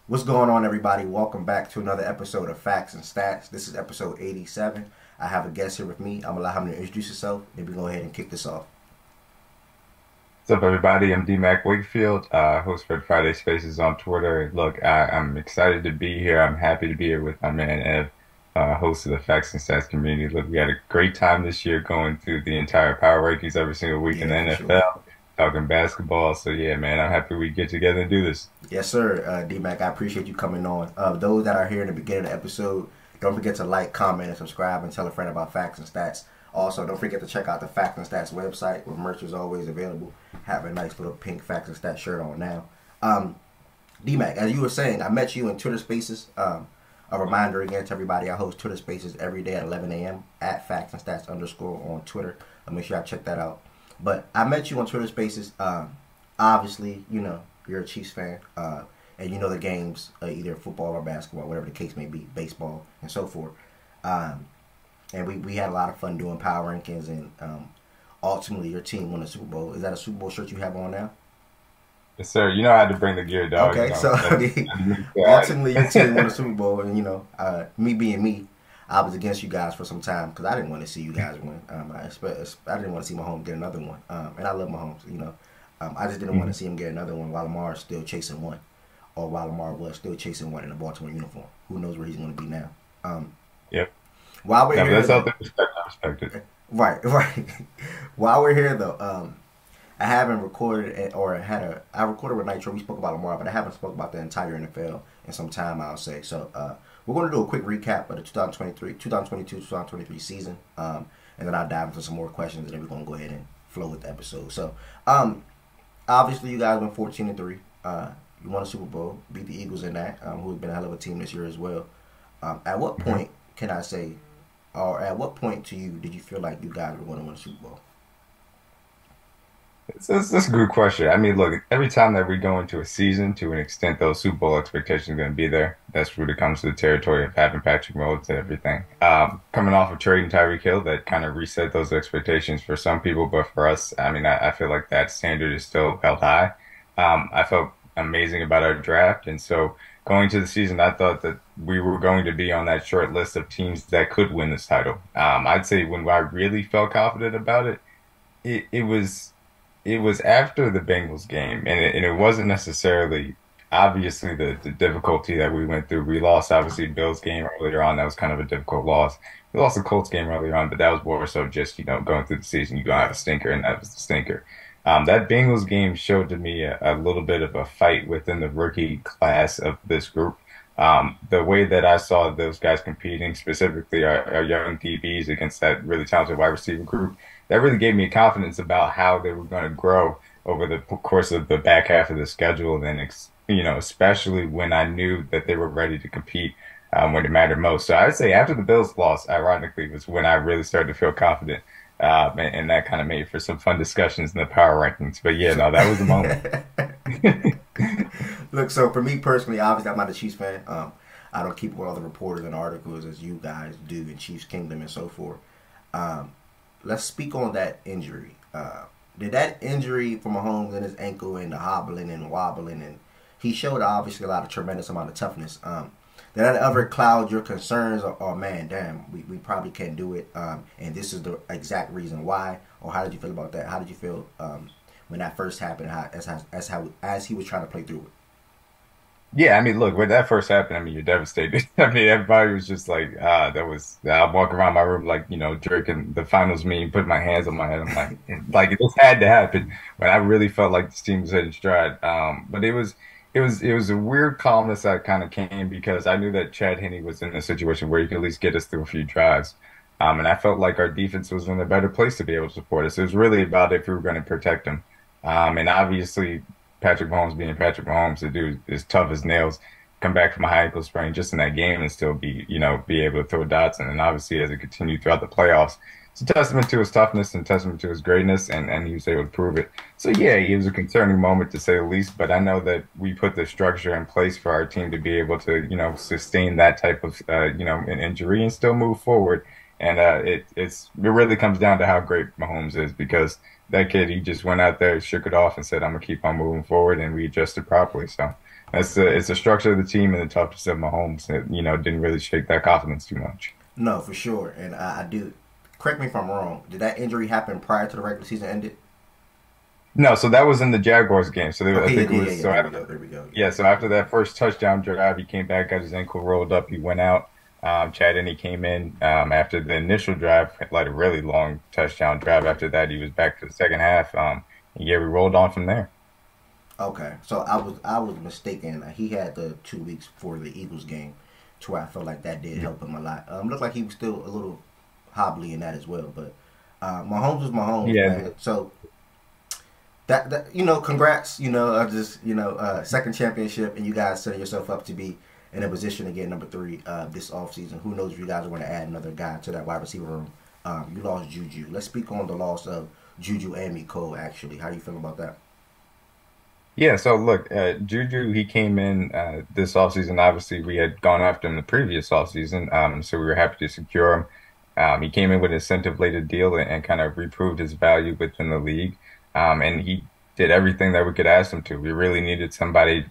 What's going on, everybody? Welcome back to another episode of Facts and Stats. This is episode 87. I have a guest here with me. I'm going to allow him to introduce himself. Then we go ahead and kick this off. What's up, everybody? I'm D-Mac Wakefield, host for Friday Spaces on Twitter. Look, I'm excited to be here. I'm happy to be here with my man Ev, host of the Facts and Stats community. Look, we had a great time this year going through the entire power rankings every single week in the Yeah, for sure. NFL, talking basketball. So yeah, man, I'm happy we get together and do this. Yes, sir. D-Mac, I appreciate you coming on. Those that are here in the beginning of the episode, don't forget to like, comment, and subscribe and tell a friend about Facts and Stats. Also, don't forget to check out the Facts and Stats website where merch is always available. Have a nice little pink Facts and Stats shirt on now. Um, D-Mac, as you were saying, I met you in Twitter Spaces. A reminder again to everybody, I host Twitter Spaces every day at 11 a.m. at Facts and Stats underscore on Twitter. Make sure I check that out. But I met you on Twitter Spaces. Obviously, you're a Chiefs fan, and you know the games, either football or basketball, whatever the case may be, baseball and so forth. Um, and we had a lot of fun doing power rankings, and ultimately your team won the Super Bowl. Is that a Super Bowl shirt you have on now? Yes, sir. You know I had to bring the gear, dog. Okay, so Yeah, ultimately your team won the Super Bowl, and me being me, I was against you guys for some time because I didn't want to see you guys win. I didn't want to see Mahomes get another one, and I love Mahomes. I just didn't want to see him get another one while Lamar's still chasing one, or while Lamar was still chasing one in a Baltimore uniform. Who knows where he's going to be now? Um, yep. while we're No, but here, that's out though, there. Respect. I respect it. right, right. While we're here, though, I haven't recorded I recorded with Nitro. We spoke about Lamar, but I haven't spoke about the entire NFL in some time. I'll say so. We're going to do a quick recap of the 2023 season, and then I'll dive into some more questions, and then we're going to go ahead and flow with the episode. So, obviously, you guys went 14-3. You won a Super Bowl, beat the Eagles in that, who've been a hell of a team this year as well. At what Mhm. point can I say, or at what point to you did you feel like you guys were going to win a Super Bowl? That's a good question. I mean, look, every time that we go into a season, to an extent, those Super Bowl expectations are going to be there. That's when it comes to the territory of having Patrick Mahomes and everything. Coming off of trading Tyreek Hill, that kind of reset those expectations for some people, but for us, I mean, I feel like that standard is still held high. I felt amazing about our draft, and so going to the season, I thought that we were going to be on that short list of teams that could win this title. I'd say when I really felt confident about it, it was. It was after the Bengals game, and it wasn't necessarily obviously the difficulty that we went through. We lost obviously Bills game earlier on. That was kind of a difficult loss. We lost the Colts game earlier on, but that was more so just, going through the season, you're gonna have a stinker, and that was the stinker. That Bengals game showed to me a little bit of a fight within the rookie class of this group. The way that I saw those guys competing, specifically our young DBs against that really talented wide receiver group, that really gave me confidence about how they were going to grow over the course of the back half of the schedule. And especially when I knew that they were ready to compete when it mattered most. So I'd say after the Bills lost, ironically, was when I really started to feel confident. And that kind of made for some fun discussions in the power rankings. But yeah, no, that was the moment. Look, so for me personally, obviously I'm not a Chiefs fan. I don't keep up with all the reporters and articles as you guys do in Chiefs Kingdom and so forth. Um, let's speak on that injury. Did that injury for Mahomes and his ankle and the hobbling and wobbling, and he showed obviously a lot of tremendous amount of toughness. Did that ever cloud your concerns, or man, damn, we probably can't do it, and this is the exact reason why? Or how did you feel about that? How did you feel when that first happened? As he was trying to play through it? Yeah, I mean, look, when that first happened, I mean, you're devastated. I mean, everybody was just like, I'm walking around my room like, drinking the finals meme, putting my hands on my head. I'm like, it just had to happen. But I really felt like this team was heading stride. But it was a weird calmness that kind of came because I knew that Chad Henne was in a situation where he could at least get us through a few drives. And I felt like our defense was in a better place to be able to support us. It was really about if we were going to protect him. And obviously, Patrick Mahomes being Patrick Mahomes, the dude is tough as nails. Come back from a high ankle sprain just in that game and still be able to throw dots. And obviously, as it continued throughout the playoffs, it's a testament to his toughness and testament to his greatness, and he was able to prove it. So yeah, it was a concerning moment to say the least. But I know that we put the structure in place for our team to be able to, sustain that type of, an injury and still move forward. And it really comes down to how great Mahomes is because that kid, he just went out there, shook it off, and said, "I'm gonna keep on moving forward," and we adjusted properly. So It's the structure of the team and the toughness of Mahomes that didn't really shake that confidence too much. No, for sure. And I do. Correct me if I'm wrong. Did that injury happen prior to the regular season ended? No, so that was in the Jaguars game. So I Okay, think it yeah, yeah, was yeah. so There we go. There we go. yeah. So after that first touchdown drive, he came back, got his ankle rolled up, he went out. Chad and he came in after the initial drive, like a really long touchdown drive. After that, he was back for the second half. And yeah, we rolled on from there. Okay, so I was mistaken. He had the 2 weeks for the Eagles game, to where I felt like that did help him a lot. Looked like he was still a little hobbly in that as well, but Mahomes was Mahomes, Yeah, man. So that congrats. Just second championship, and you guys setting yourself up to be in a position to get number three this offseason. Who knows if you guys are going to add another guy to that wide receiver room? You lost Juju. Let's speak on the loss of Juju and Miko. Actually, how do you feel about that? yeah. So look, Juju, he came in this offseason. Obviously, we had gone after him the previous offseason, so we were happy to secure him. He came in with an incentive-laden deal and kind of reproved his value within the league. And he did everything that we could ask him to. We really needed somebody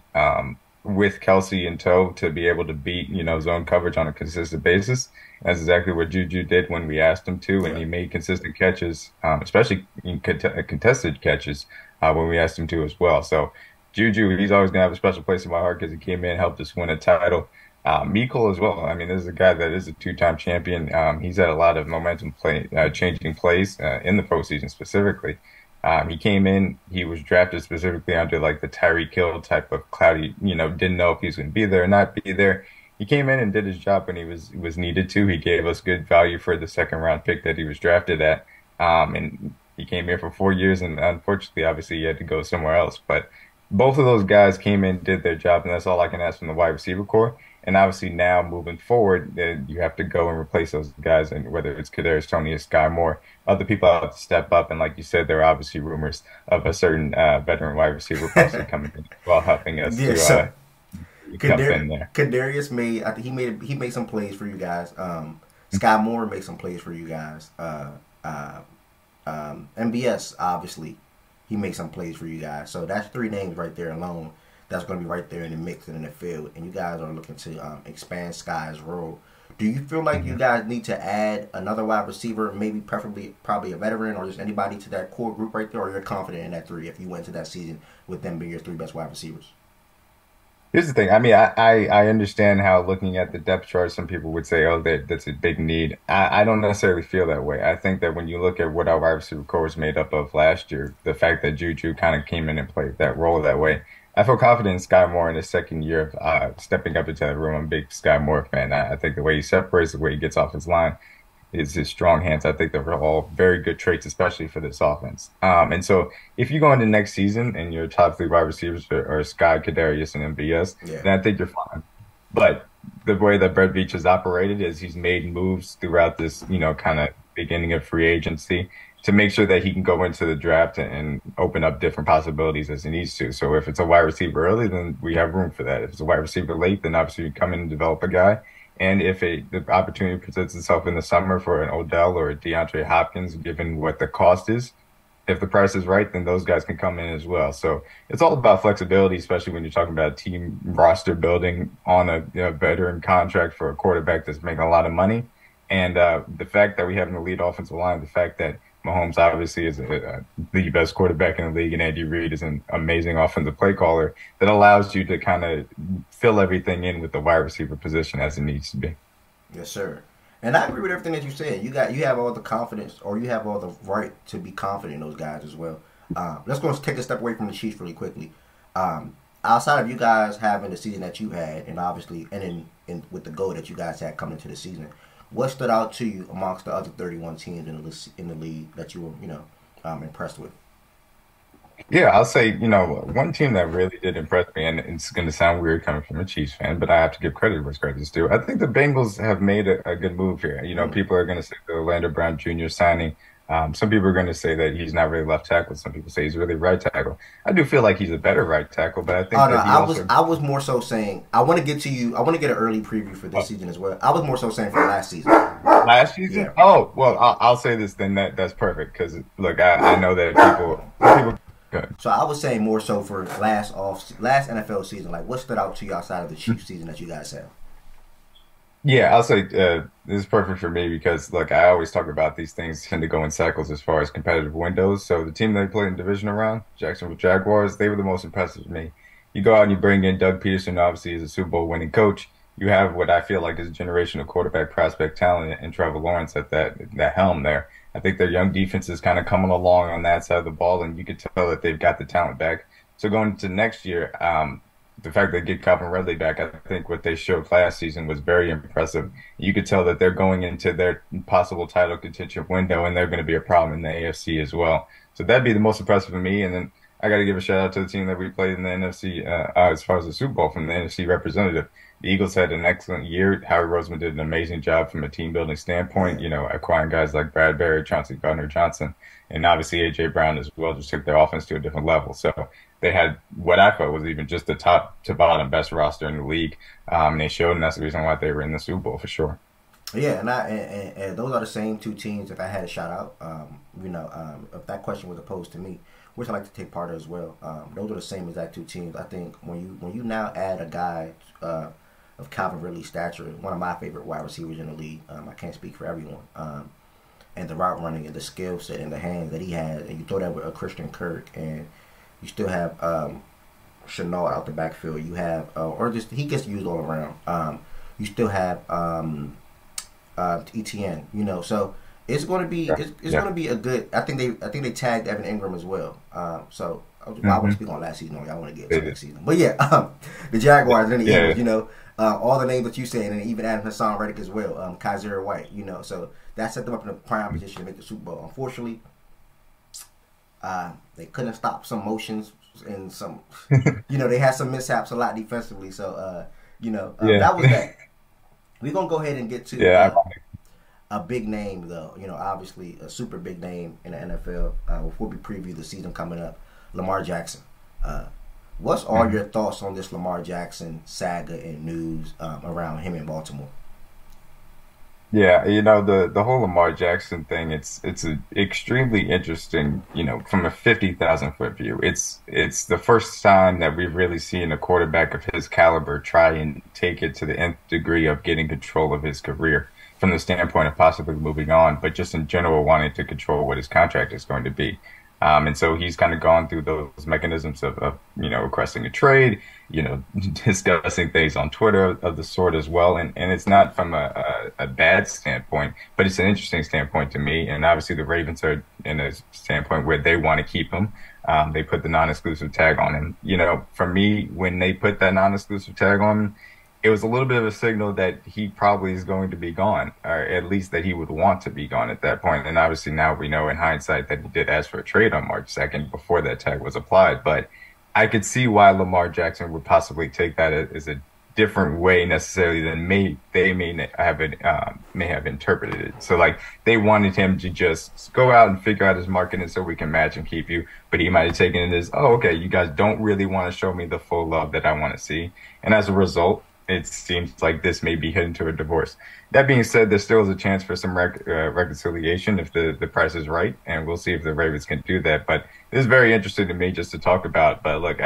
with Kelsey in tow to be able to beat, zone coverage on a consistent basis. That's exactly what Juju did when we asked him to, and Yeah. he made consistent catches, especially in contested catches when we asked him to as well. So Juju, he's always gonna have a special place in my heart because he came in, helped us win a title. Miko as well. I mean, this is a guy that is a two-time champion. He's had a lot of momentum changing plays in the postseason specifically. He came in, he was drafted specifically under like the Tyreek Hill type of cloudy, didn't know if he was going to be there or not be there. He came in and did his job when he was needed to. He gave us good value for the second round pick that he was drafted at. And he came here for 4 years, and unfortunately, obviously, he had to go somewhere else. But both of those guys came in, did their job, and that's all I can ask from the wide receiver core. And obviously now moving forward, you have to go and replace those guys, and whether it's Kadarius Toney or Sky Moore, other people have to step up. And like you said, there are obviously rumors of a certain veteran wide receiver possibly coming in while helping us Yeah, to so jump in there. Kadarius made. I think he made some plays for you guys. Sky Moore made some plays for you guys. Uh, MBS obviously he made some plays for you guys. So that's three names right there alone. That's going to be right there in the mix and in the field. And you guys are looking to expand Sky's role. Do you feel like you Mhm. guys need to add another wide receiver, maybe preferably probably a veteran or just anybody to that core group right there, or you're confident in that three if you went to that season with them being your three best wide receivers? Here's the thing. I mean, I understand how looking at the depth chart, some people would say, oh, that's a big need. I don't necessarily feel that way. I think that when you look at what our wide receiver core was made up of last year, the fact that Juju kind of came in and played that role that way, I feel confident in Sky Moore in his second year of stepping up into that room. I'm a big Sky Moore fan. I think the way he separates, the way he gets off his line, is his strong hands. I think they're all very good traits, especially for this offense. And so if you go into next season and your top three wide receivers are Sky, Kadarius, and MBS, Yeah. then I think you're fine. But the way that Brett Veach has operated is he's made moves throughout this, kind of beginning of free agency to make sure that he can go into the draft and open up different possibilities as he needs to. So if it's a wide receiver early, then we have room for that. If it's a wide receiver late, then obviously you come in and develop a guy. And if the opportunity presents itself in the summer for an Odell or a DeAndre Hopkins, given what the cost is, if the price is right, then those guys can come in as well. So it's all about flexibility, especially when you're talking about team roster building on a veteran contract for a quarterback that's making a lot of money. And the fact that we have an elite offensive line, the fact that Mahomes obviously is the best quarterback in the league, and Andy Reid is an amazing offensive play caller that allows you to kind of fill everything in with the wide receiver position as it needs to be. Yes, sir. And I agree with everything that you said. You have all the confidence, or you have all the right to be confident in those guys as well. Let's go take a step away from the Chiefs really quickly. Outside of you guys having the season that you had, and obviously, and in with the goal that you guys had coming into the season, what stood out to you amongst the other 31 teams in the league that you were impressed with? Yeah, I'll say, one team that really did impress me, and it's going to sound weird coming from a Chiefs fan, but I have to give credit where credit's due. I think the Bengals have made a good move here. Mm. People are going to say the Orlando Brown Jr. signing. Some people are going to say that he's not really left tackle. Some people say he's really right tackle. I do feel like he's a better right tackle, but I Oh think no, that he also. I was more so saying I want to get to you. I want to get an early preview for this season as well. I was more so saying for last season. Last season? Yeah. Oh, well, I'll say this then. That's perfect because look, I know that people Good. So I was saying more so for last NFL season, like what stood out to you outside of the Chiefs season that you guys have? Yeah, I'll say this is perfect for me because, look, I always talk about these things tend to go in cycles as far as competitive windows. So the team they played in division around, Jacksonville Jaguars, they were the most impressive to me. You go out and you bring in Doug Peterson, obviously, as a Super Bowl winning coach. You have what I feel like is a generational quarterback prospect talent and Trevor Lawrence at that helm there. I think their young defense is kind of coming along on that side of the ball, and you could tell that they've got the talent back. So going into next year, the fact they get Calvin Ridley back, I think what they showed last season was very impressive. You could tell that they're going into their possible title contention window, and they're going to be a problem in the AFC as well. So that'd be the most impressive for me. And then I got to give a shout out to the team that we played in the NFC as far as the Super Bowl from the NFC representative. The Eagles had an excellent year. Howie Roseman did an amazing job from a team building standpoint, acquiring guys like Bradbury, Chauncey Gardner-Johnson, and obviously A.J. Brown as well, just took their offense to a different level. So they had what I thought was even just the top to bottom best roster in the league. And they showed, and that's the reason why they were in the Super Bowl for sure. Yeah, and those are the same two teams. If I had a shout out, if that question was posed to me, which I like to take part of as well. Those are the same exact two teams. I think when you now add a guy of Calvin Ridley's stature, one of my favorite wide receivers in the league. I can't speak for everyone. And the route running and the skill set and the hands that he has, and you throw that with a Christian Kirk, and you still have Chenault out the backfield. You have, or just he gets used all around. You still have ETN. So it's going to be going to be a good. I think they tagged Evan Ingram as well. So I want to speak on last season. I want to get to next season, but yeah, the Jaguars and the Eagles. All the names that you said, and even Adam Hassan Reddick as well, Kaiser White, so that set them up in a prime position to make the Super Bowl. Unfortunately, they couldn't stop some motions and some, they had some mishaps a lot defensively. So, that was that. We're going to go ahead and get to a big name, though, obviously a super big name in the NFL before we preview the season coming up, Lamar Jackson. What's all your thoughts on this Lamar Jackson saga and news around him in Baltimore? Yeah, the whole Lamar Jackson thing, it's extremely interesting, from a 50,000-foot view. It's the first time that we've really seen a quarterback of his caliber try and take it to the nth degree of getting control of his career from the standpoint of possibly moving on, but just in general wanting to control what his contract is going to be. And so he's kind of gone through those mechanisms of requesting a trade, discussing things on Twitter of the sort as well. And it's not from a bad standpoint, but it's an interesting standpoint to me. And obviously the Ravens are in a standpoint where they want to keep him. They put the non-exclusive tag on him. For me, when they put that non-exclusive tag on him, it was a little bit of a signal that he probably is going to be gone, or at least that he would want to be gone at that point. And obviously now we know in hindsight that he did ask for a trade on March 2nd before that tag was applied. But I could see why Lamar Jackson would possibly take that as a different way necessarily than they may have interpreted it. So like they wanted him to just go out and figure out his marketing so we can match and keep you. But he might have taken it as, oh, okay, you guys don't really want to show me the full love that I want to see. And as a result, it seems like this may be heading to a divorce. That being said, there still is a chance for some reconciliation if the price is right, and we'll see if the Ravens can do that. But this is very interesting to me just to talk about. But look,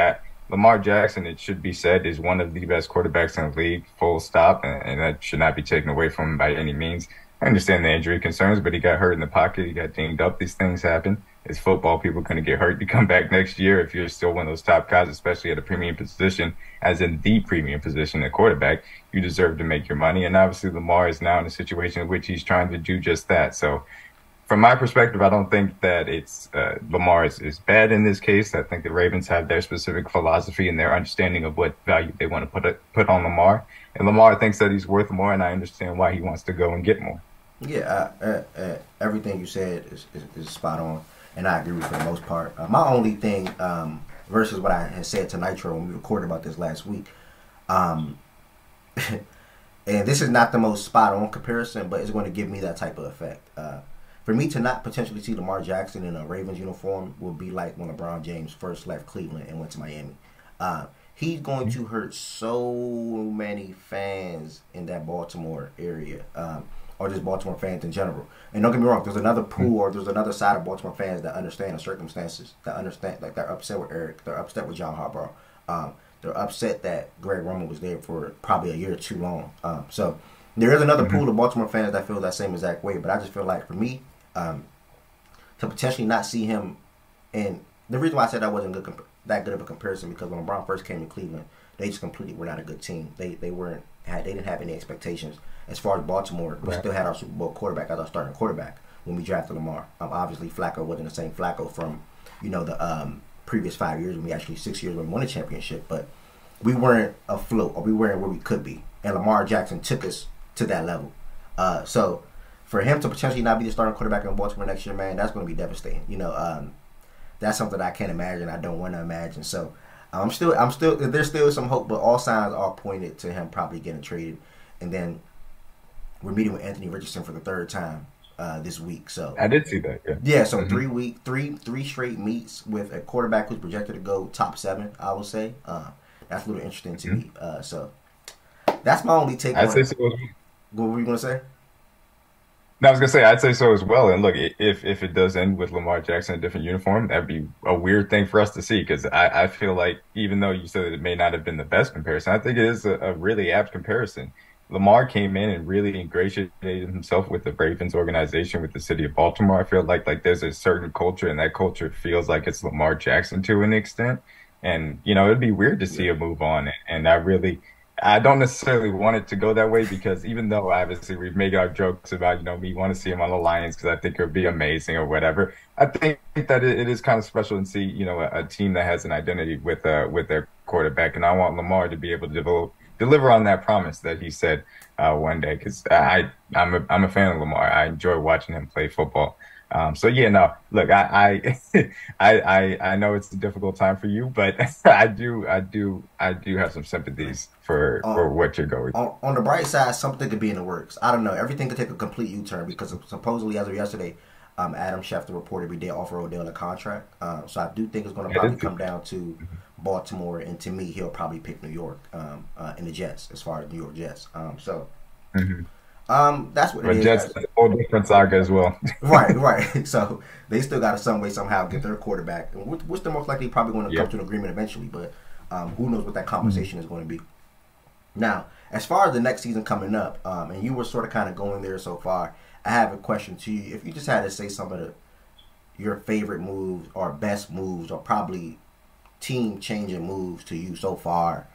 Lamar Jackson, it should be said, is one of the best quarterbacks in the league, full stop, and that should not be taken away from him by any means. I understand the injury concerns, but he got hurt in the pocket. He got dinged up. These things happen. It's football. People going to get hurt. You come back next year if you're still one of those top guys, especially at a premium position, as in the premium position at quarterback, you deserve to make your money. And obviously Lamar is now in a situation in which he's trying to do just that. So from my perspective, I don't think that it's Lamar is bad in this case. I think the Ravens have their specific philosophy and their understanding of what value they want to put on Lamar. And Lamar thinks that he's worth more, and I understand why he wants to go and get more. Yeah, everything you said is spot on, and I agree with for the most part. My only thing, versus what I had said to Nitro when we recorded about this last week, and this is not the most spot on comparison, but it's going to give me that type of effect. For me to not potentially see Lamar Jackson in a Ravens uniform would be like when LeBron James first left Cleveland and went to Miami. he's going to hurt so many fans in that Baltimore area, or just Baltimore fans in general. And don't get me wrong, there's another pool or there's another side of Baltimore fans that understand the circumstances, that understand, like, they're upset with Eric, they're upset with John Harbaugh. They're upset that Greg Roman was there for probably a year too long. So there is another pool of Baltimore fans that feel that same exact way. But I just feel like, for me, to potentially not see him, and the reason why I said that wasn't that good of a comparison, because when LeBron first came to Cleveland, they just completely were not a good team. They didn't have any expectations. As far as Baltimore, we still had our Super Bowl quarterback as our starting quarterback when we drafted Lamar. Obviously, Flacco wasn't the same Flacco from the previous 5 years, when we actually 6 years when we won a championship, but we weren't afloat, or we weren't where we could be, and Lamar Jackson took us to that level. So for him to potentially not be the starting quarterback in Baltimore next year, man, that's going to be devastating. That's something I can't imagine. I don't want to imagine. So I'm still. There's still some hope, but all signs are pointed to him probably getting traded. And then we're meeting with Anthony Richardson for the third time this week. So I did see that. Yeah. Yeah. So 3 straight meets with a quarterback who's projected to go top 7. I would say that's a little interesting to me. So that's my only take. I'd say so. What were you gonna say? No, I was gonna say I'd say so as well. And look, if it does end with Lamar Jackson in a different uniform, that'd be a weird thing for us to see, because I feel like, even though you said that it may not have been the best comparison, I think it is a really apt comparison. Lamar came in and really ingratiated himself with the Ravens organization, with the city of Baltimore. I feel like there's a certain culture, and that culture feels like it's Lamar Jackson to an extent. And it'd be weird to see a move on. And I don't necessarily want it to go that way, because even though obviously we've made our jokes about, me want to see him on the Lions because I think it would be amazing or whatever, I think that it is kind of special to see, a team that has an identity with their quarterback. And I want Lamar to be able to deliver on that promise that he said one day, because I'm a fan of Lamar. I enjoy watching him play football. So yeah, no, look, I know it's a difficult time for you, but I do have some sympathies for what you're going through. On the bright side, something could be in the works. I don't know. Everything could take a complete U-turn, because supposedly, as of yesterday, Adam Schefter reported we did offer Odell a contract. So I do think it's going to probably come down to Baltimore, and to me, he'll probably pick New York in the Jets, as far as New York Jets. That's what it is. Jets, a whole different saga as well. Right. So they still got to some way, somehow get their quarterback, which they're most likely probably going to come to an agreement eventually. But who knows what that conversation is going to be. Now, as far as the next season coming up, and you were sort of kind of going there so far, I have a question to you. If you just had to say some of your favorite moves, or best moves, or probably team-changing moves to you so far,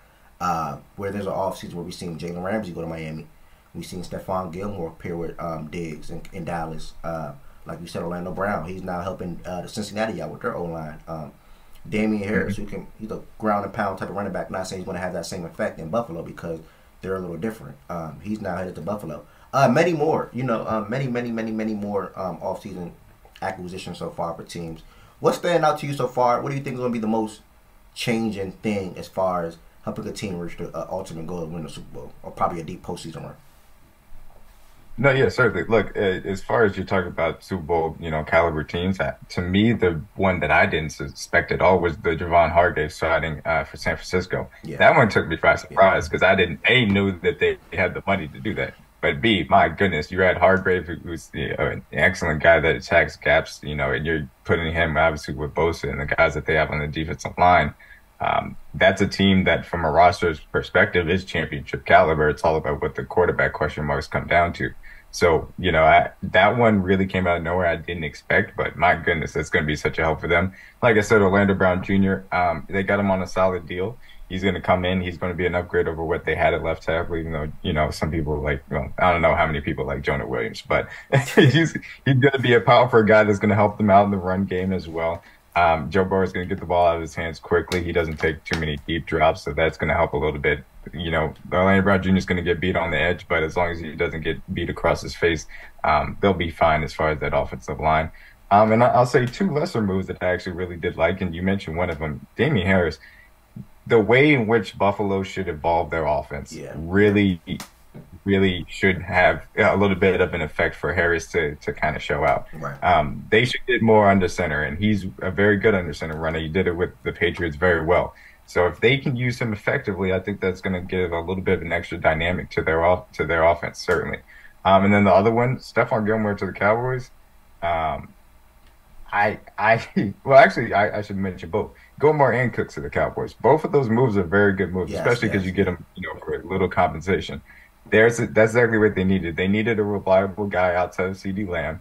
where there's an offseason where we've seen Jalen Ramsey go to Miami. We've seen Stephon Gilmore pair with Diggs in Dallas. Like you said, Orlando Brown. He's now helping the Cincinnati out with their O-line. Damian Harris, he's a ground and pound type of running back. Not saying he's going to have that same effect in Buffalo, because they're a little different. He's now headed to Buffalo. Many more, many more offseason acquisitions so far for teams. What's standing out to you so far? What do you think is going to be the most changing thing as far as helping a team reach the ultimate goal of winning the Super Bowl, or probably a deep postseason run? No, yeah, certainly. Look, as far as you're talking about Super Bowl, caliber teams, to me, the one that I didn't suspect at all was the Javon Hargrave signing for San Francisco. Yeah. That one took me by surprise, because I didn't knew that they had the money to do that. But B, my goodness, you had Hargrave, who's an excellent guy that attacks gaps, and you're putting him obviously with Bosa and the guys that they have on the defensive line. That's a team that, from a roster's perspective, is championship caliber. It's all about what the quarterback question marks come down to. So, that one really came out of nowhere. I didn't expect, but my goodness, that's going to be such a help for them. Like I said, Orlando Brown Jr., they got him on a solid deal. He's going to come in. He's going to be an upgrade over what they had at left tackle, even though, some people I don't know how many people like Jonah Williams, but he's going to be a powerful guy that's going to help them out in the run game as well. Joe Burrow is going to get the ball out of his hands quickly. He doesn't take too many deep drops, so that's going to help a little bit. Orlando Brown Jr. is going to get beat on the edge, but as long as he doesn't get beat across his face, they'll be fine as far as that offensive line. And I'll say 2 lesser moves that I actually really did like, and you mentioned one of them, Damian Harris. The way in which Buffalo should evolve their offense really should have a little bit of an effect for Harris to kind of show out. Right. They should get more under center, and he's a very good under center runner. He did it with the Patriots very well. So if they can use him effectively, I think that's going to give a little bit of an extra dynamic to their offense, certainly. And then the other one, Stephon Gilmore to the Cowboys. Um, well, actually, I should mention both Gilmore and Cooks to the Cowboys. Both of those moves are very good moves, Yes, especially because yes, you get them, for a little compensation. That's exactly what they needed. They needed a reliable guy outside of CD Lamb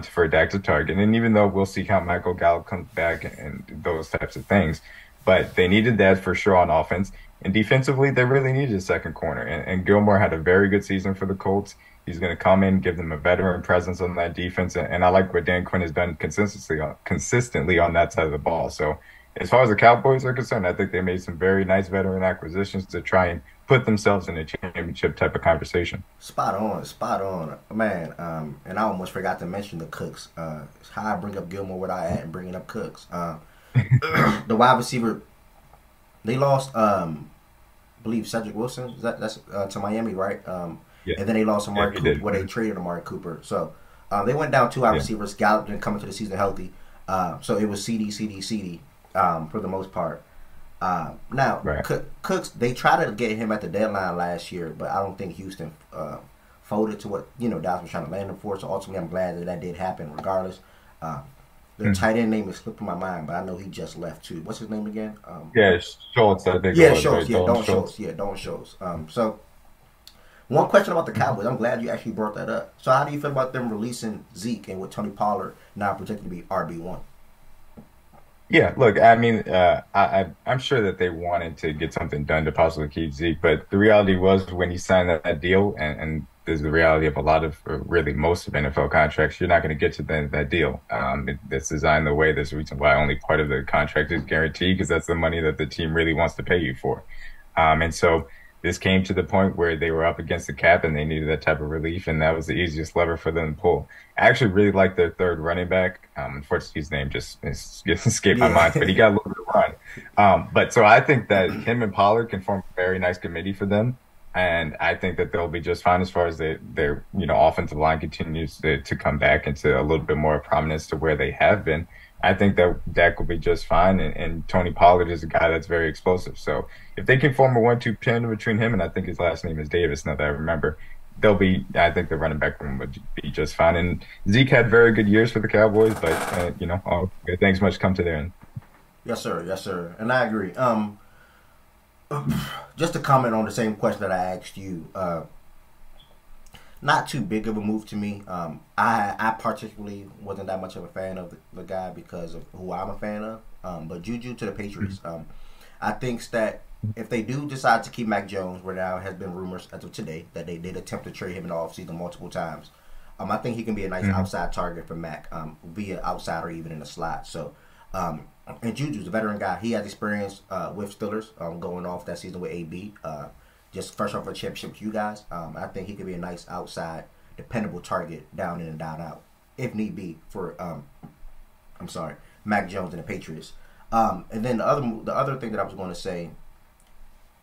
for Dak to target. And even though we'll see how Michael Gallup comes back and those types of things, but they needed that for sure on offense. And defensively, they really needed a second corner. And Gilmore had a very good season for the Colts. He's going to come in, give them a veteran presence on that defense, and I like what Dan Quinn has done consistently on that side of the ball. So, as far as the Cowboys are concerned, I think they made some very nice veteran acquisitions to try and put themselves in a championship type of conversation. spot on, man. And I almost forgot to mention the Cooks. How I bring up Gilmore without adding bringing up Cooks. The wide receiver, they lost. I believe Cedric Wilson. That's to Miami, right? Yeah, And then they lost yeah, Amari he Cooper. did. Where they traded Amari Cooper. So they went down two wide Yeah, receivers. Gallup didn't come into the season healthy. So it was CD for the most part. Now right. Cooks, they tried to get him at the deadline last year, but I don't think Houston folded to what Dallas was trying to land him for. So ultimately, I'm glad that did happen. Regardless, uh, the Mhm. tight end name is slipping my mind, but I know he just left too. What's his name again? Yeah, Schultz, I think it Yeah, was, Schultz. right? Yeah, Dalton Don Schultz. Schultz. Yeah, Don Schultz. So one question about the Cowboys. I'm glad you actually brought that up. So how do you feel about them releasing Zeke and with Tony Pollard now projected to be RB1? Yeah, look, I mean, I'm sure that they wanted to get something done to possibly keep Zeke, but the reality was when he signed that deal, and there's the reality of a lot of, or really most of NFL contracts, you're not going to get to the end of that deal. It's designed the way. There's a reason why only part of the contract is guaranteed because that's the money that the team really wants to pay you for. And so this came to the point where they were up against the cap and they needed that type of relief, and that was the easiest lever for them to pull. I actually really like their third running back. Unfortunately, his name just escaped my mind, but he Yeah. got a little bit of run. But so I think that him and Pollard can form a very nice committee for them. And I think that they'll be just fine as far as their offensive line continues to come back into a little bit more prominence to where they have been. I think that Dak will be just fine, and Tony Pollard is a guy that's very explosive. So if they can form a 1-2 tandem between him and I think his last name is Davis, now that I remember, they'll be. I think the running back room would be just fine. And Zeke had very good years for the Cowboys, but all good things must come to their end. Yes, sir. Yes, sir. And I agree. Just to comment on the same question that I asked you, not too big of a move to me. I particularly wasn't that much of a fan of the guy because of who I'm a fan of. But Juju to the Patriots. I think that if they do decide to keep Mac Jones, where now has been rumors as of today that they did attempt to trade him in the offseason multiple times, I think he can be a nice Hmm. outside target for Mac, via outside or even in the slot. So, and Juju's a veteran guy. He has experience with Steelers, going off that season with AB. Just fresh off a championship with you guys. I think he could be a nice outside, dependable target down in and down out, if need be, for I'm sorry, Mac Jones and the Patriots. And then the other thing that I was going to say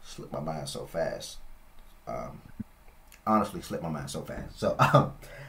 slipped my mind so fast. Um, Honestly, slipped my mind so fast. So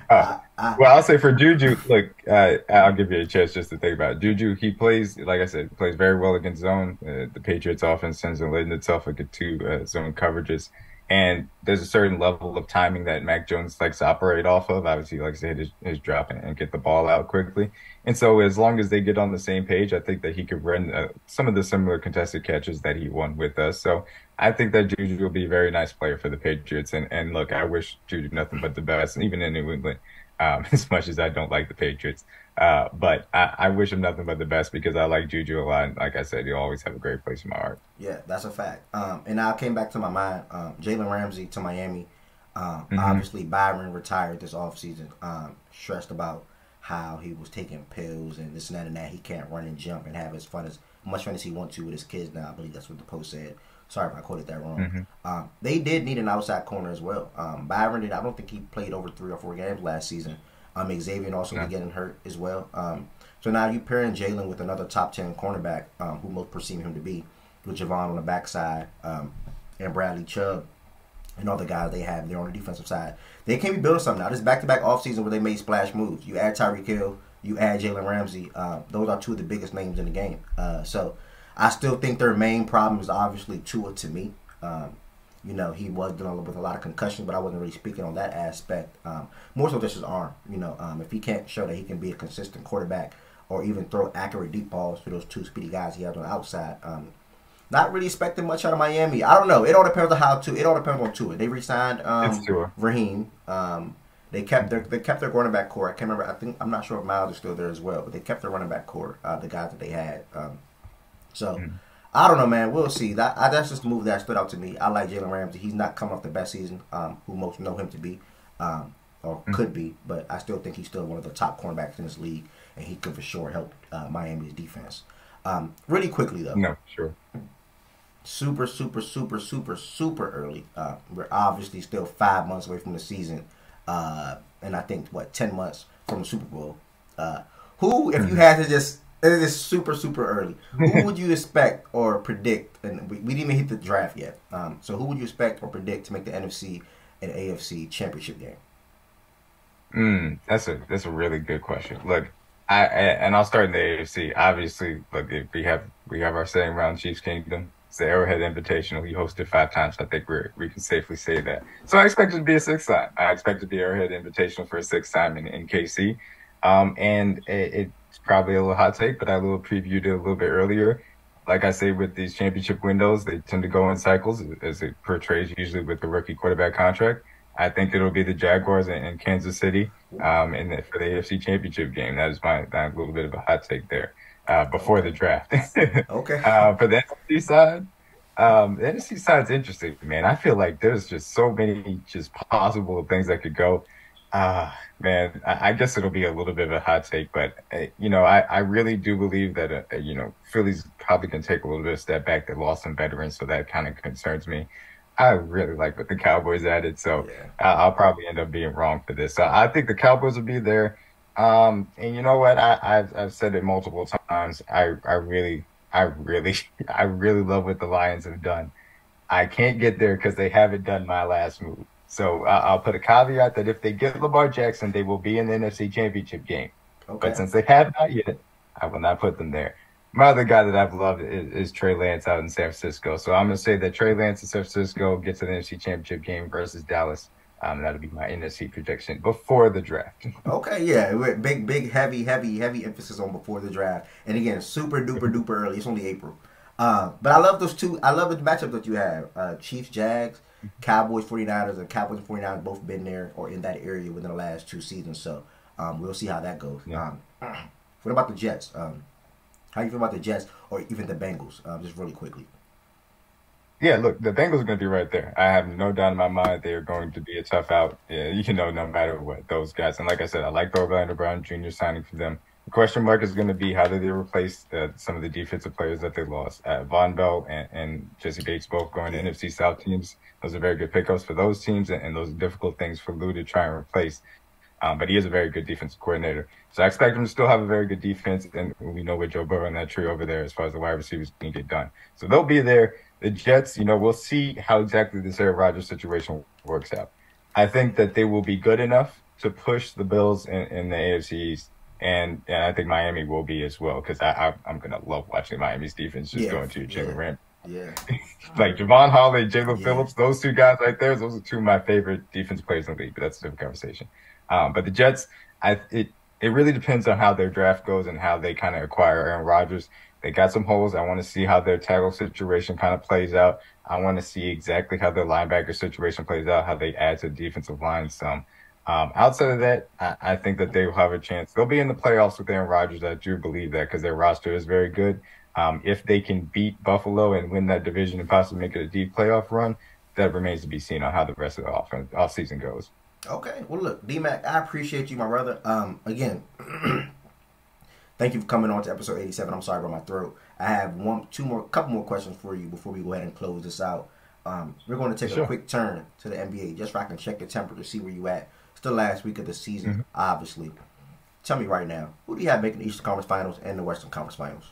Uh, I well, I'll say for Juju, look, I'll give you a chance just to think about it. Juju. He plays, like I said, plays very well against zone. The Patriots offense tends to lend itself against two zone coverages. And there's a certain level of timing that Mac Jones likes to operate off of. Obviously, he likes to hit his drop and get the ball out quickly. And so, as long as they get on the same page, I think that he could run some of the similar contested catches that he won with us. So, I think that Juju will be a very nice player for the Patriots. And look, I wish Juju nothing but the best, even in New England, as much as I don't like the Patriots. But I wish him nothing but the best because I like Juju a lot. And like I said, he'll always have a great place in my heart. Yeah, that's a fact. And now came back to my mind. Jalen Ramsey to Miami. Hmm. Obviously, Byron retired this offseason. Stressed about how he was taking pills and this and that and that. He can't run and jump and have as much fun as he wants to with his kids now. I believe that's what the post said. Sorry if I quoted that wrong. Hmm. They did need an outside corner as well. Byron did. I don't think he played over 3 or 4 games last season. Xavier also No. be getting hurt as well. So now you pairing Jalen with another top 10 cornerback, who most perceive him to be, with Javon on the backside, and Bradley Chubb and all the guys they have there on the defensive side. They can be building something now. This back-to-back offseason where they made splash moves. You add Tyreek Hill, you add Jalen Ramsey. Those are two of the biggest names in the game. So I still think their main problem is obviously Tua to me. You know, he was dealing with a lot of concussions, but I wasn't really speaking on that aspect. More so just his arm. You know, if he can't show that he can be a consistent quarterback or even throw accurate deep balls to those two speedy guys he has on the outside, not really expecting much out of Miami. I don't know. It all depends on how to. It all depends on Tua. They re-signed It's Tua. Raheem. They kept their running back core. I can't remember. I'm not sure if Miles is still there as well, but they kept their running back core. The guys that they had. So I don't know, man. We'll see. That's just a move that stood out to me. I like Jalen Ramsey. He's not coming off the best season, who most know him to be, or could be. But I still think he's still one of the top cornerbacks in this league, and he could for sure help Miami's defense. Really quickly though. No, sure. Super, super, super, super, super early. We're obviously still 5 months away from the season, and I think 10 months from the Super Bowl. Who, if you had to just, it is super, super early. Who would you expect or predict? And we didn't even hit the draft yet. So who would you expect or predict to make the NFC and AFC championship game? That's a really good question. Look, I'll start in the AFC. Obviously, look, if we have our saying around Chiefs Kingdom. It's the Arrowhead Invitational. He hosted 5 times. I think we can safely say that. So I expect it to be a 6th time. I expect the Arrowhead Invitational for a 6th time in KC. And it's probably a little hot take, but I previewed it a little bit earlier. Like I say, with these championship windows, they tend to go in cycles, as it portrays usually with the rookie quarterback contract. I think it'll be the Jaguars in Kansas City for the AFC Championship game. That is my little bit of a hot take there. Before the draft. Okay. For the NFC side, the NFC side's interesting, man. I feel like there's just so many just possible things that could go. Man, I guess it'll be a little bit of a hot take, but I really do believe that Philly's probably can take a little bit of step back. They lost some veterans, so that kind of concerns me. I really like what the Cowboys added, so I'll probably end up being wrong for this. So I think the Cowboys will be there. And you know what? I've said it multiple times. I really love what the Lions have done. I can't get there because they haven't done my last move. So I'll put a caveat that if they get Lamar Jackson, they will be in the NFC Championship game. Okay. But since they have not yet, I will not put them there. My other guy that I've loved is Trey Lance out in San Francisco. So I'm going to say that Trey Lance in San Francisco gets an NFC Championship game versus Dallas. That'll be my NFC projection before the draft. Okay, yeah, big, heavy emphasis on before the draft, and again, super duper early. It's only April, but I love those two. I love the matchup that you have: Chiefs, Jags, Cowboys, 49ers, and Cowboys and 49ers both been there or in that area within the last 2 seasons. So we'll see how that goes. Yeah. What about the Jets? How you feel about the Jets or even the Bengals? Just really quickly. Yeah, look, the Bengals are going to be right there. I have no doubt in my mind they are going to be a tough out, no matter what, those guys. And like I said, I like the Orlando Brown Jr. signing for them. The question mark is going to be how do they replace some of the defensive players that they lost? Von Bell and Jesse Bates both going to NFC South teams. Those are very good pickups for those teams, and those are difficult things for Lou to try and replace. But he is a very good defensive coordinator. So I expect him to still have a very good defense, and we know with Joe Burrow and that tree over there as far as the wide receivers can get done. So they'll be there. The Jets, we'll see how exactly this Aaron Rodgers situation works out. I think that they will be good enough to push the Bills in the AFC East, and I think Miami will be as well, because I'm going to love watching Miami's defense just going to Jalen Ramsey. Yeah. Like Javon Holly, Jalen Phillips, those 2 guys right there, those are 2 of my favorite defensive players in the league, but that's a different conversation. But the Jets, it really depends on how their draft goes and how they kind of acquire Aaron Rodgers. They got some holes. I want to see how their tackle situation kind of plays out. I want to see exactly how their linebacker situation plays out, how they add to the defensive line some. Outside of that, I think that they will have a chance. They'll be in the playoffs with Aaron Rodgers. I do believe that because their roster is very good. If they can beat Buffalo and win that division and possibly make it a deep playoff run, that remains to be seen on how the rest of the off season goes. Okay. Well, look, D-Mac, I appreciate you, my brother. Again, thank you for coming on to episode 87. I'm sorry about my throat. I have couple more questions for you before we go ahead and close this out. We're going to take a quick turn to the NBA just so I can check your temperature, see where you at. It's the last week of the season, obviously. Tell me right now, who do you have making the Eastern Conference Finals and the Western Conference Finals?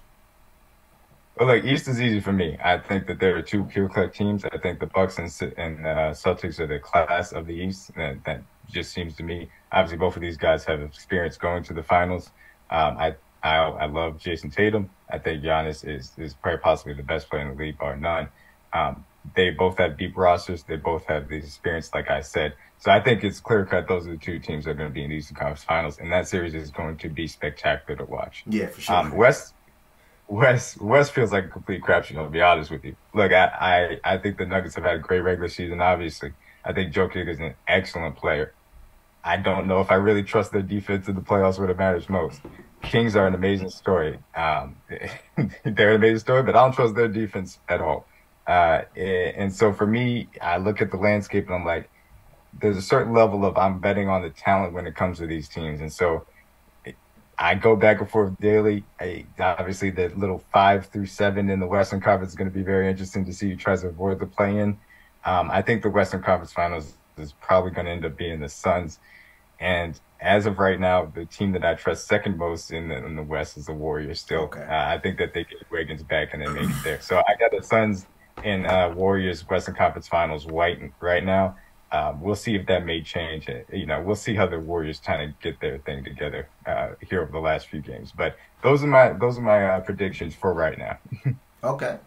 Well, look, East is easy for me. I think that there are 2 clear-cut teams. I think the Bucks and Celtics are the class of the East. That just seems to me. Obviously, both of these guys have experience going to the finals. I I love Jason Tatum. I think Giannis is probably possibly the best player in the league, bar none. Um, they both have deep rosters. They both have the experience, like I said. So I think it's clear cut. Those are the two teams that are going to be in the Eastern Conference Finals, and that series is going to be spectacular to watch. Yeah, for sure. West feels like a complete crapshoot. I'll be honest with you. Look, I think the Nuggets have had a great regular season. Obviously, I think Jokic is an excellent player. I don't know if I really trust their defense in the playoffs when it matters most. Kings are an amazing story. They're an amazing story, but I don't trust their defense at all. And so for me, I look at the landscape and I'm like, there's a certain level of I'm betting on the talent when it comes to these teams. And so I go back and forth daily. Obviously, the little 5 through 7 in the Western Conference is going to be very interesting to see who tries to avoid the play-in. I think the Western Conference Finals is probably going to end up being the Suns. And as of right now, the team that I trust second most in the West is the Warriors still. Okay. I think that they get Wiggins back and they make it there. So I got the Suns and Warriors Western Conference Finals white right now. We'll see if that may change. We'll see how the Warriors kind of get their thing together here over the last few games. But those are my predictions for right now. Okay.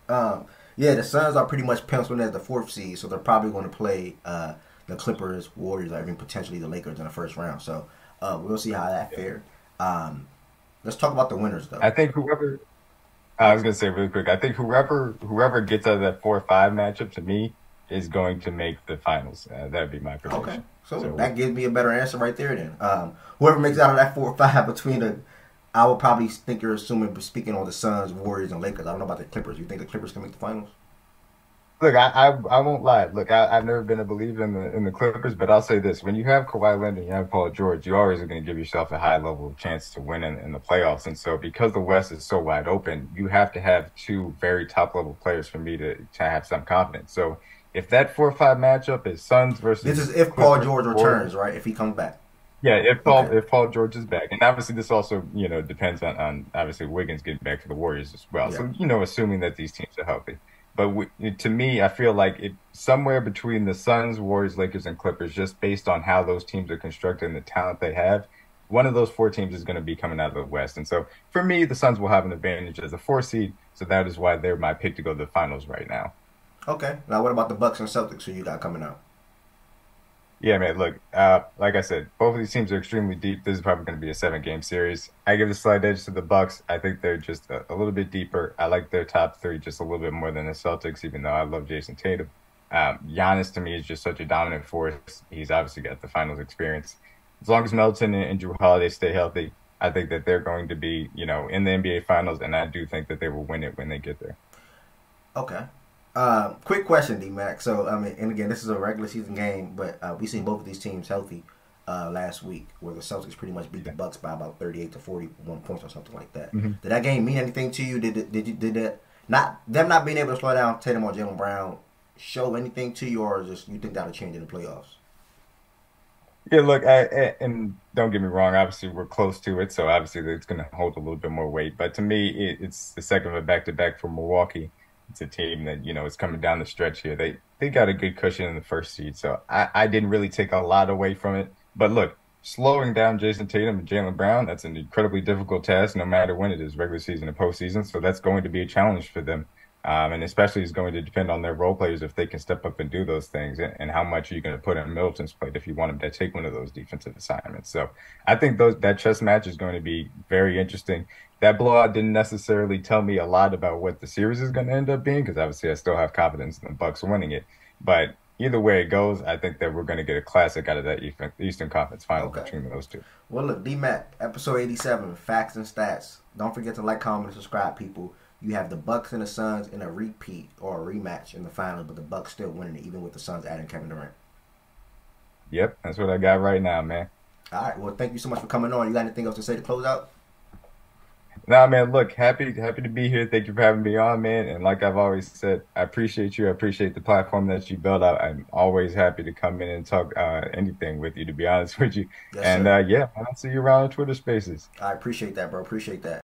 Yeah, the Suns are pretty much penciled as the fourth seed, so they're probably going to play the Clippers, Warriors, or even potentially the Lakers in the first round. So we'll see how that fares. Let's talk about the winners, though. I think I was gonna say really quick. I think whoever gets out of that 4-5 matchup to me is going to make the finals. That'd be my prediction. Okay, so that gives me a better answer right there. Then whoever makes out of that 4-5 between I would probably think you're assuming speaking on the Suns, Warriors, and Lakers. I don't know about the Clippers. You think the Clippers can make the finals? Look, I won't lie. Look, I've never been a believer in the Clippers, but I'll say this: when you have Kawhi Leonard and you have Paul George, you always are going to give yourself a high level of chance to win in the playoffs. And so, because the West is so wide open, you have to have two very top level players for me to have some confidence. So, if that 4-5 matchup is Suns versus this is if Paul George returns, right? If he comes back. Yeah, if Paul George is back, and obviously this also depends on obviously Wiggins getting back for the Warriors as well. Yeah. So assuming that these teams are healthy. But to me, I feel like it somewhere between the Suns, Warriors, Lakers, and Clippers, just based on how those teams are constructed and the talent they have, one of those four teams is going to be coming out of the West. And so for me, the Suns will have an advantage as a 4 seed. So that is why they're my pick to go to the finals right now. Okay. Now, what about the Bucks and Celtics who you got coming out? Yeah, man, look, like I said, both of these teams are extremely deep. This is probably going to be a 7-game series. I give a slight edge to the Bucks. I think they're just a little bit deeper. I like their top three just a little bit more than the Celtics, even though I love Jason Tatum. Giannis, to me, is just such a dominant force. He's obviously got the finals experience. As long as Melton and Drew Holiday stay healthy, I think that they're going to be, in the NBA Finals, and I do think that they will win it when they get there. Okay. Quick question, D-Mac. So, and again, this is a regular season game, but we seen both of these teams healthy last week, where the Celtics pretty much beat the Bucks by about 38 to 41 points or something like that. Mm-hmm. Did that game mean anything to you? Did that not being able to slow down Tatum or Jaylen Brown show anything to you, or just you think that'll change in the playoffs? Yeah, look, and don't get me wrong, obviously we're close to it, so obviously it's going to hold a little bit more weight. But to me, it's the second of a back-to-back for Milwaukee. It's a team that, is coming down the stretch here. They got a good cushion in the first seed, so I didn't really take a lot away from it. But look, slowing down Jason Tatum and Jaylen Brown, that's an incredibly difficult task, no matter when it is, regular season or postseason. So that's going to be a challenge for them. And especially it's going to depend on their role players if they can step up and do those things, and how much are you going to put on Middleton's plate if you want him to take one of those defensive assignments. So I think that chess match is going to be very interesting. That blowout didn't necessarily tell me a lot about what the series is going to end up being, because obviously I still have confidence in the Bucks winning it. But either way it goes, I think that we're going to get a classic out of that Eastern Conference final between those two. Well, look, D-Mac, episode 87, Facts and Stats. Don't forget to like, comment, and subscribe, people. You have the Bucks and the Suns in a repeat or a rematch in the finals, but the Bucks still winning it, even with the Suns adding Kevin Durant. Yep, that's what I got right now, man. All right, well, thank you so much for coming on. You got anything else to say to close out? Nah, man, look, happy to be here. Thank you for having me on, man. And like I've always said, I appreciate you. I appreciate the platform that you built out. I'm always happy to come in and talk anything with you, to be honest with you. Yes, and sir. yeah, I'll see you around on Twitter Spaces. I appreciate that, bro. Appreciate that.